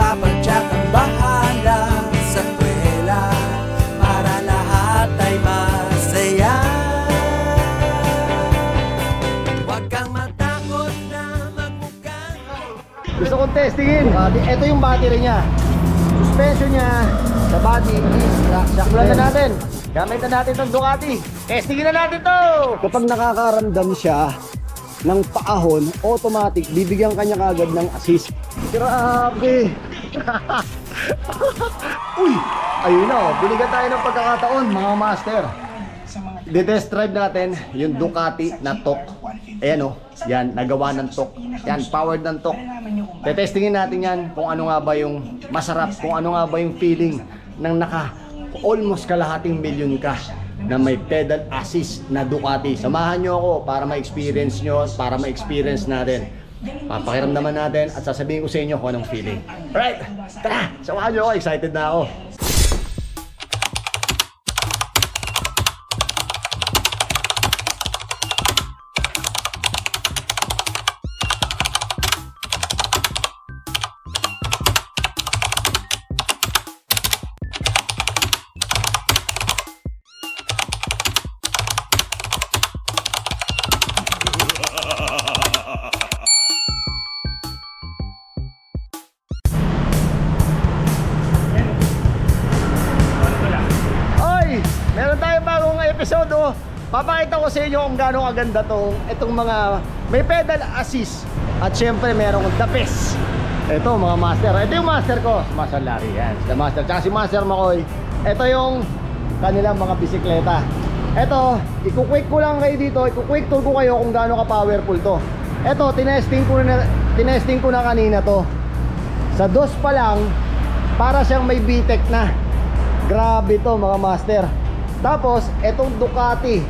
Papa Jack ang bahala sa kwela para lahat ay masaya. Huwag kang matakot na magmukhang. Gusto kong testingin. Ito yung battery niya. Suspension niya sa body is shock na natin. Gamitan natin itong Ducati. Testingin na natin to. Kapag nakakaramdam siya ng paahon, automatic, bibigyan kanya kagad ng assist. Grabe! Uy! Ayun na, binigyan tayo ng pagkakataon, mga master. I-test drive natin yung Ducati na TOC. Ayan o, yan, nagawa ng TOC. Yan, powered ng TOC. Tetestingin natin yan kung ano nga ba yung masarap, kung ano nga ba yung feeling ng almost kalahating milyon ka na may pedal assist na Ducati. Samahan nyo ako para ma-experience nyo, para ma-experience natin. Papakiramdaman natin at sasabihin ko sa inyo kung anong feeling. Alright, tara! Samahan nyo ako, excited na ako. Episode, papakita ko sa inyo kung gaano kaganda itong mga may pedal assist at syempre merong the best. Ito mga master, ito yung master ko, Master Larry, yan, the master, tsaka si Master Makoy. Ito yung kanilang mga bisikleta. Ito, ikukwik ko lang kayo dito, ikukwik tour ko kayo kung gaano ka powerful to. Ito, tinesting ko na kanina to. Sa DOS pa lang, para siyang may VTEC na. Grabe to mga master. Tapos, etong Ducati.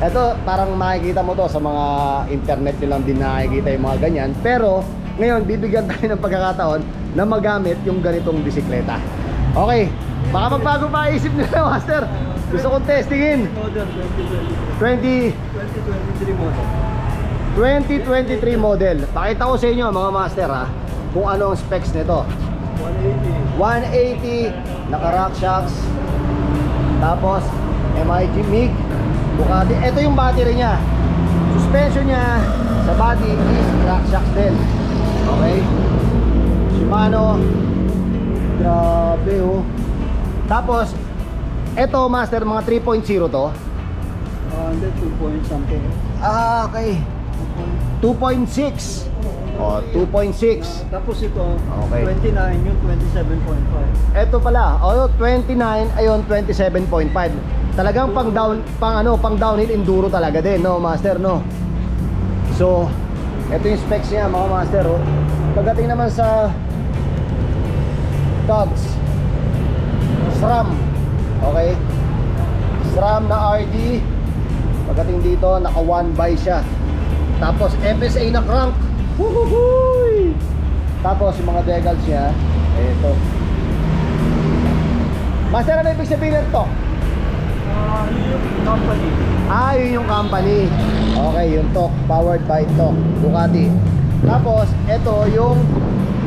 Ito, parang makikita mo to sa mga internet nyo lang din nakikita yung mga ganyan. Pero, ngayon, bibigyan tayo ng pagkakataon na magamit yung ganitong bisikleta. Okay, baka magbago pa isip nila, Master. Gusto kong testingin. 2023 model. 2023 model. Pakita ko sa inyo, mga Master, ha, kung ano ang specs nito. 180 naka-rock shocks. Tapos MIG MIG Ducati. Ito yung battery niya. Suspension niya sa body is rock shocks din. Okay, Shimano. Grabe oh. Tapos ito master, mga 3.0 to. 2 point something. Ah, okay. 2.6. Oh, 2.6. Tapos ito, okay. 29, yung 27.5. Ito pala, oh, 29, ayun 27.5. Talagang pang downhill enduro talaga din, no, master, no. So, ito yung specs niya, mga master, oh. Pagdating naman sa cogs, SRAM. Okay? SRAM na RD. Pagdating dito, naka 1x siya. Tapos FSA na crank. Woohoo! Tapos yung mga decals niya, ito. Master, ano ibig sabihin nito? Yung company. Ah, yun yung company. Okay, yung TOC, powered by TOC, Ducati. Tapos, ito yung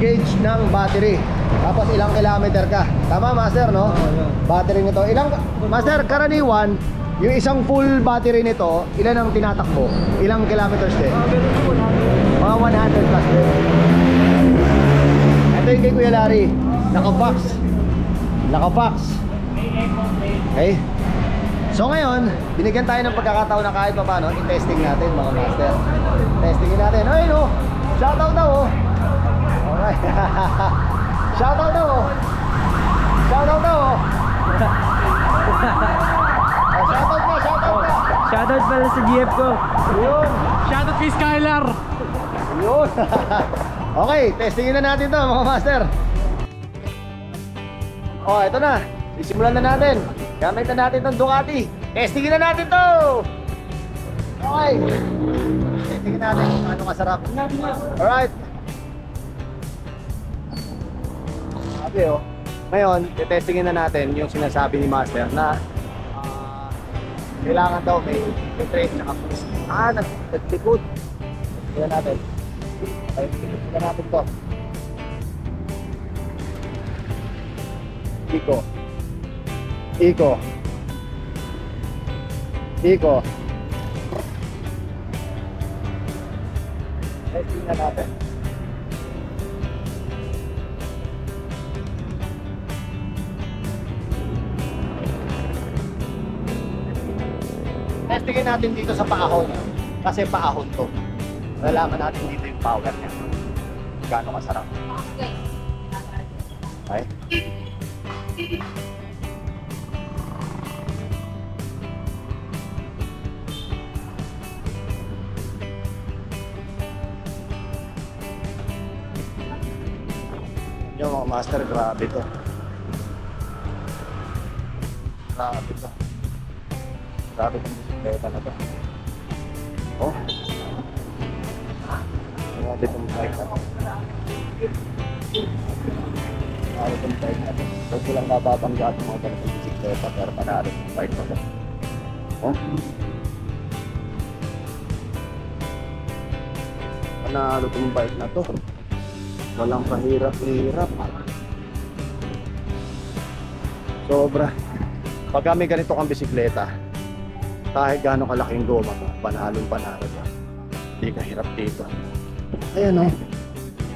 gauge ng battery. Tapos, ilang kilometer ka. Tama, Master, no? Battery nito. Master, karaniwan, yung isang full battery nito, ilan ang tinatakbo? Ilang kilometers din? Mga 100 plus din. Ito yung kay Kuya Larry. Naka-box. Okay. So ngayon, binigyan tayo ng pagkakataon na kahit pa paano i-testing natin, mga master. Testingin natin. Ay no, shoutout daw oh. Alright. Shoutout daw oh. Shoutout daw oh. Shoutout pa. Shoutout pala sa GF ko. Yun. Shoutout kay Skylar. Yun. Okay, testingin na natin to, mga master. Oh, ito na. Sisimulan na natin. Gamit na natin itong Ducati. Testingin na natin to. Okay. Testingin natin kung ano kasarap. Alright. Okay oh. Ngayon, testingin na natin yung sinasabi ni Master na kailangan daw may trace na kapis. Nagtikod. Tignan natin. Okay, tignan natin to. Iko. Iko. Iko. Testing na natin. Testingin natin dito sa paahon. Kasi paahon to. Nalaman natin dito yung power niya. Gaano kasarap. Okay. Yung mga master, grabe to. Grabe to. Grabe itong bisikleta na to. Oh. Grabe itong bike na to. Grabe itong bike na to. Huwag ko lang nababangga at mga ganitong bisikleta, pero panalo itong bike na to. Oh. Panalo itong bike na to. Walang kahirap-hirap. Sobra. Pag kami ganito kang bisikleta, kahit gaano kalaking goma mo, panalong panalo ka. Hindi ka hirap dito. Ayan o.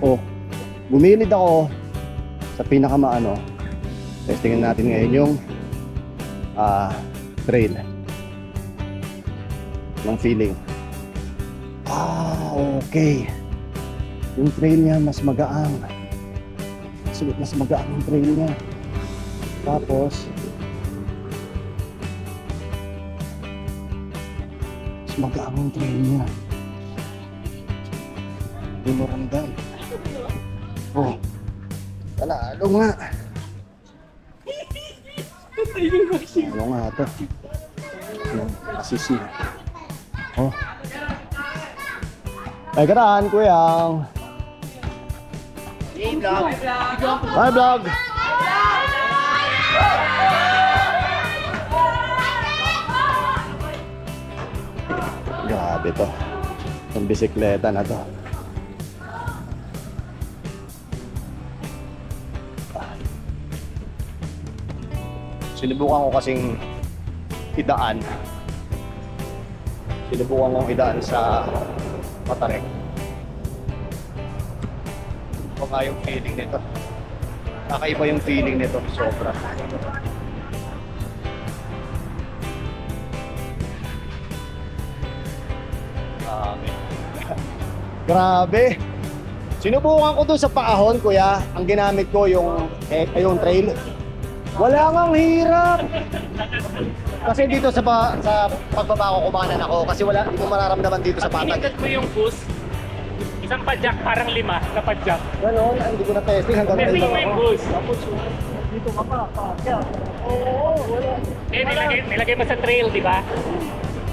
Oh, bumilid ako sa pinakamaano. Testingin natin ngayon yung trail ng feeling. Okay. Yung trail niya mas magaang. Mas magaang yung trail niya. Tapos mas magaang yung trail niya. Hindi mo ramdam. Oh, panalo nga. Ano nga ito? Yung asisi. Oh. Ay, karaan, kuyang. Hi, vlog. Grabe to. Yung bisikleta na to. Sinubukan ko kasing idaan. Sinubukan kong idaan sa Matarek. Ito nga yung feeling nito. Kakaiba yung feeling nito. Sobra. Grabe. Sinubukan ko doon sa paahon, kuya. Ang ginamit ko yung trail. Wala ngang hirap. Kasi dito sa pagbaba ko kumanan ako kasi wala, hindi ko mararamdaman dito sa patag. Pinindot mo yung boost, isang padjak, parang 5 na padjak. Ganon, hindi ko na testing hanggang Testing mo yung boost. Dito ka pa, kaya. Nilagay mo sa trail, di ba?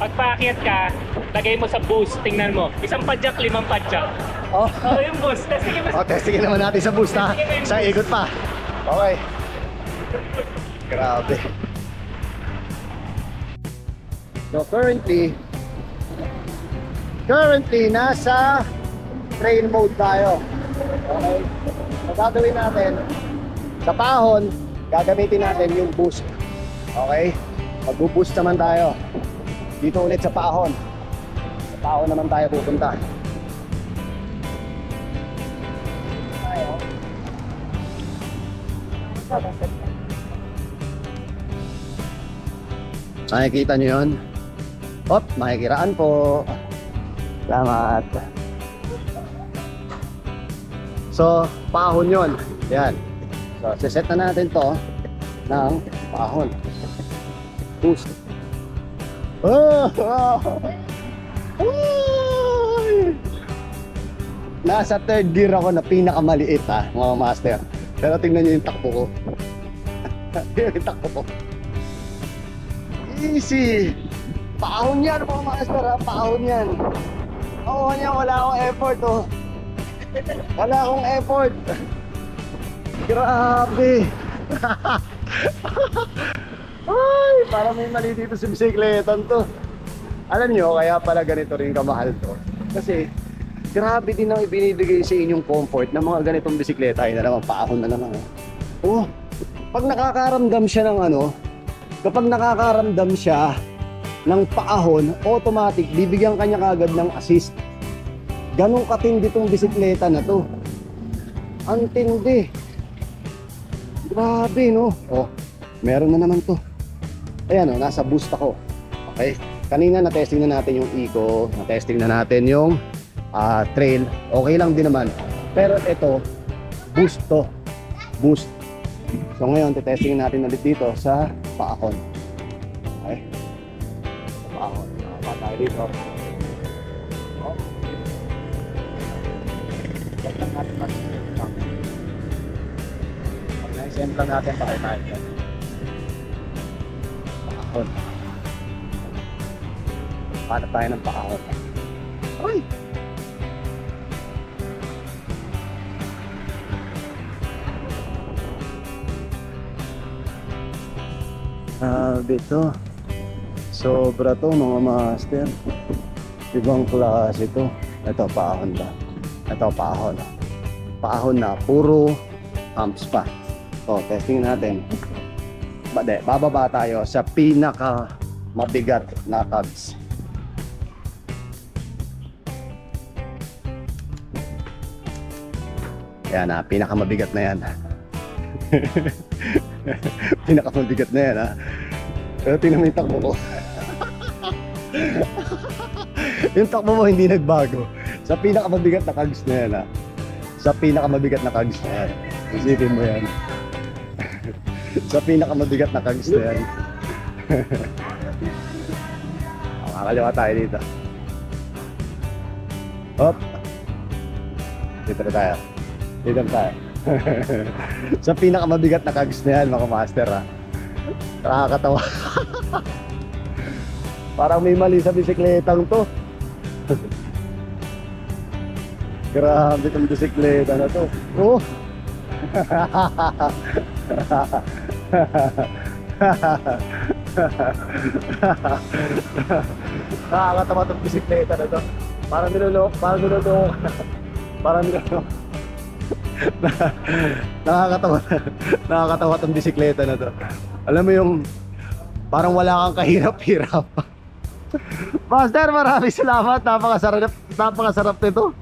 Pag paakyat ka, lagay mo sa boost, tingnan mo. Isang padjak, 5 padjak. Oh, Yung boost, testingin mo. testingin naman natin sa boost ha. Sa ikot pa. Okay. Grabe. So currently nasa trail mode tayo. Okay. So gagawin natin sa pahon, gagamitin natin yung boost. Okay? Mag-boost naman tayo. Dito ulit sa pahon. Sa pahon naman tayo pupunta. Nakikita nyo yun? Hop, makikiraan po. Salamat. So, pahon yun. Yan. So, siset na natin to ng pahon. Boost. Oh! Ay! Nasa third gear ako na pinakamaliit ha, mga master. Pero tingnan nyo yung takbo ko. Yung takbo ko. Easy! Paahon yan mga master ha, paahon yan. Oo niya, wala akong effort oh. Wala akong effort. Grabe! Ay, parang may mali dito sa bisikletan to. Alam nyo, kaya pala ganito rin kamahal to. Kasi, grabe din ang ibinibigay sa inyong comfort ng mga ganitong bisikleta. Ay na naman, paahon na naman oh. pag nakakaramdam siya ng ano, kapag nakakaramdam siya ng paahon, automatic, bibigyan kanya kagad ng assist. Ganong katindi tong bisikleta na to. Ang tindi. Grabe, no? Oh, meron na naman to. Ayan, oh, nasa boost ako. Okay? Kanina na-testing na natin yung eco, na-testing na natin yung trail. Okay lang din naman. Pero ito, boost to. Boost. So ngayon, testing natin ulit dito sa paahon. Okay? Sa paahon. Nakapa tayo dito. Oh. Check lang natin pa. Pag na-send lang natin, pakay tayo. Paahon. Paano tayo ng paahon? Ay! Grabe to. Sobra to mga master. Ibang klase to. Ito paahon ba? Ito paahon. Paahon na. Puro amps pa. So testing natin. Bababa tayo sa pinaka mabigat na cogs. Yan na, pinakamabigat na yan. Pinakamabigat na yan ha. Pero tingnan mo yung takbo ko. Yung takbo mo hindi nagbago. Sa pinakamabigat na cogs na yan ha. Sa pinakamabigat na cogs na yan. Isipin mo yan. Sa pinakamabigat na cogs na yan. Makakaliwa tayo dito. Hop. Dito na tayo. Dito na tayo. Sa pinakamabigat na cogs na yan mga master ha. Nakakatawa. Parang may mali sa bisikletang to. Grabe itong bisikleta na to. Oh. Nakakatawa itong bisikleta na to. Parang niloloko. Nakakatawa itong bisikleta na to. Alam mo yung parang wala kang kahirap-hirap. Master, maraming salamat. Napakasarap nito.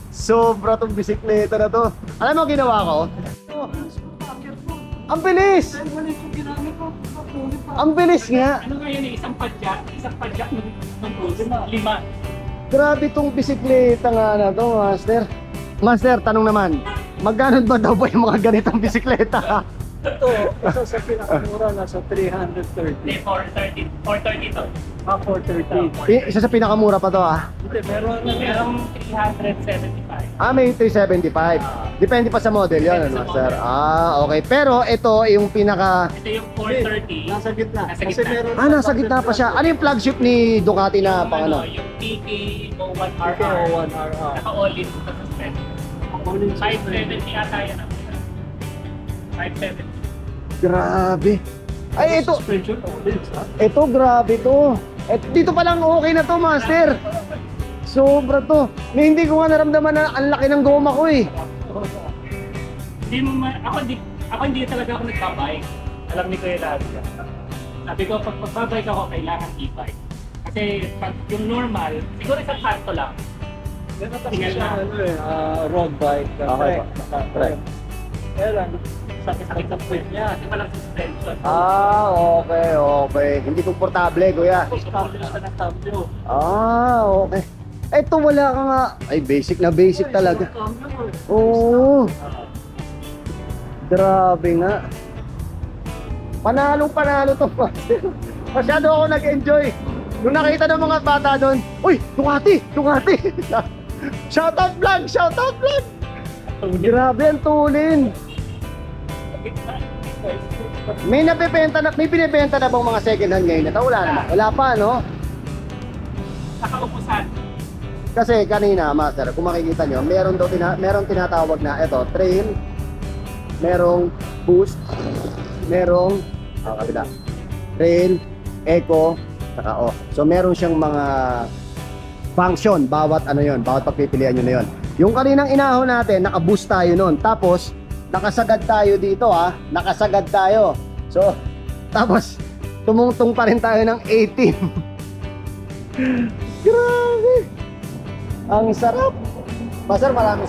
Sobra tong bisikleta na to. Alam mo ginawa ko? Ang bilis! Ang bilis nga. Ano nga yun eh, isang padyak ng boost, 5. Grabe tong bisikleta nga na to, Master. Master, tanong naman, magkano ba daw ba yung mga ganitong bisikleta? Ito, isa sa pinakamura, nasa 330. Hindi, 430 to. 430. Isa sa pinakamura pa to ah. Hindi, Merong 375. May 375. Depende pa sa model yun, ano, Master? Okay. Pero ito yung pinaka... Ito yung 430. Nasa gitna. Nasa Kasi gitna. meron nasa gitna pa siya. Ano yung flagship ni Ducati na pang ano? Yung PK01RR. PK01RR. Naka-all-in sa suspension. 570 ata yan. 570. Grabe. Ay, ito. Suspension ulit, ha? Ito, grabe to. Dito pa lang okay na to, Master. Sobra to. Hindi ko nga naramdaman na ang laki ng goma ko eh. Ako hindi talaga ako nagbabike. Alam ni Kuya lahat. Sabi ko, pag magbabike ako, kailangan e-bike. Kasi pag yung normal, siguro isang kanto lang. Meron kasi Tingnan siya, na. road bike. Okay. Trek. Kaya lang, sakit sa puwet niya. Kasi walang suspension. Okay. Hindi komportable, kuya. Stop na siya ng cambio. Okay. Ito wala ka nga. Ay, basic na basic talaga. Cambio, Oo. Grabe nga. Panalo to, Master. Masyado ako nag-enjoy. Nung nakita ng mga bata doon, uy, Ducati! Shoutout vlog! Grabe ang tulin. May binibenta na bang mga second hand ngayon? Wala naman. Wala pa, no? Nakaupusan. Kasi kanina, Master, kung makikita nyo, meron tinatawag na ito, trail, merong boost, merong kabila, trail, eco, saka off. So meron siyang mga function, bawat pagpipilian nyo na yon. Yung kaninang inahon natin, naka-boost tayo nun. Tapos, nakasagad tayo dito ha. Nakasagad tayo. So, tapos, tumungtong pa rin tayo ng 18. Grabe. Ang sarap. Master, maraming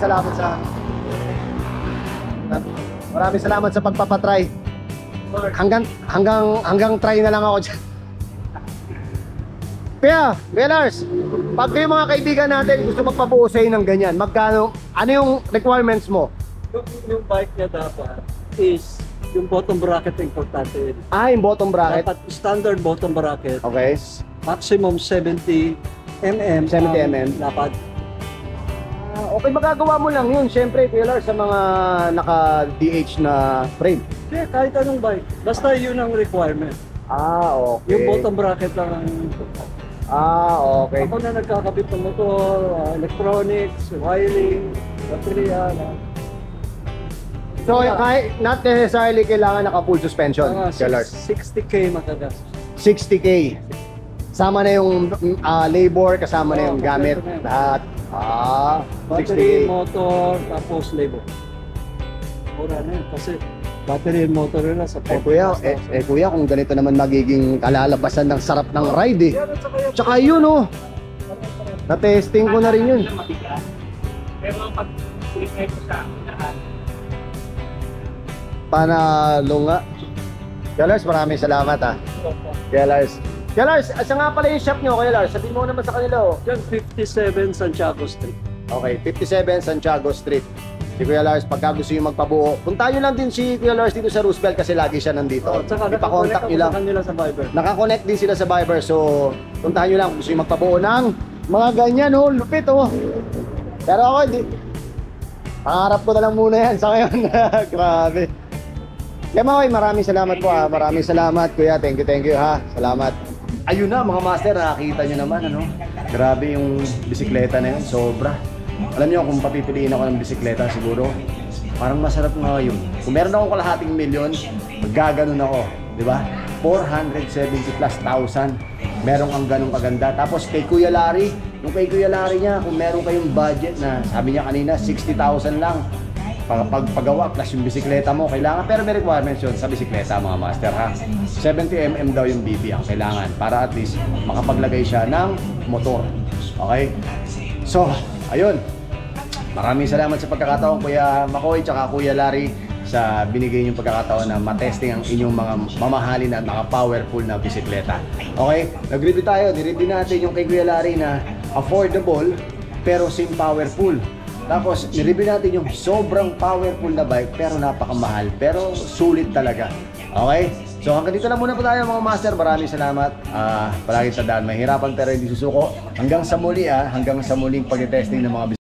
salamat sa pagpapatry. Hanggang try na lang ako dyan. Kaya, Lars, pag kayo mga kaibigan natin gusto magpabuo sa'yo ng ganyan, magkano, ano yung requirements mo? Yung bike niya dapat is yung bottom bracket na importante. Yung bottom bracket. Dapat standard bottom bracket. Okay. Maximum 70 mm. 70 mm. Dapat. Okay, magagawa mo lang yun, syempre, Lars, sa mga naka-DH na frame. Yeah, kahit anong bike. Basta yun ang requirement. Okay. Yung bottom bracket lang ang... Okay. Ako na nagkakabit ng motor, electronics, wiring, baterya. So, kahit not necessarily kailangan naka-full suspension, Lars. 60K matagas. 60K. Kasama na yung labor, kasama na yung gamit. Lahat. Battery, 60K. motor, tapos labor. Mura na yun kasi battery and motor na sa Kuya, kung ganito naman magiging kalalabasan ng sarap ng ride Tsaka yun na-testing ko na rin yun. Mabigat. Pero pag sinay ko sa lahat, Panalo nga. Kuya Lars, maraming salamat Kuya Lars, asa nga pala yung shop nyo, Kuya Lars? Sabihin mo naman sa kanila Yan, 57 Santiago Street. Okay, 57 Santiago Street. Si Kuya Lars, pagka gusto nyo magpabuo, puntahan nyo lang din si Kuya Lars dito sa Roosevelt kasi lagi siya nandito. Tsaka Ipa-contact nyo lang. nila sa Viber. Nakakonect din sila sa Viber, so puntahan nyo lang kung gusto nyo magpabuo ng mga ganyan lupit Pero ako hindi. Pangarap ko na lang muna yan sa ngayon. Grabe. Kaya maraming salamat po Maraming salamat Kuya, thank you Salamat. Ayun na mga master, nakakita nyo naman Grabe yung bisikleta na yun, sobra. Alam niyo kung papipiliin ako ng bisikleta siguro parang masarap nga yun. Kung meron akong kalahating milyon, magaganon ako, di ba? 470 plus thousand. Meron ang ganong kaganda. Tapos kay Kuya Larry, yung kay Kuya Larry niya, kung meron kayong budget na sabi niya kanina 60,000 lang. Pagpagawa plus yung bisikleta mo kailangan, pero may requirements yun sa bisikleta mga master 70mm daw yung BB ang kailangan para at least makapaglagay siya ng motor. Okay? So, ayun. Maraming salamat sa pagkakataon Kuya Makoy tsaka Kuya Larry sa binigay niyong pagkakataon na matesting ang inyong mga mamahalin at mga powerful na bisikleta. Okay? Nag-review tayo. Nireview natin yung kay Kuya Larry na affordable pero same powerful. Tapos, nireview natin yung sobrang powerful na bike pero napakamahal. Pero sulit talaga. Okay? So hanggang dito lang muna po tayo mga master. Maraming salamat. Palagi tandaan, mahirapan pero hindi susuko. Hanggang sa muli hanggang sa muling pag-testing ng mga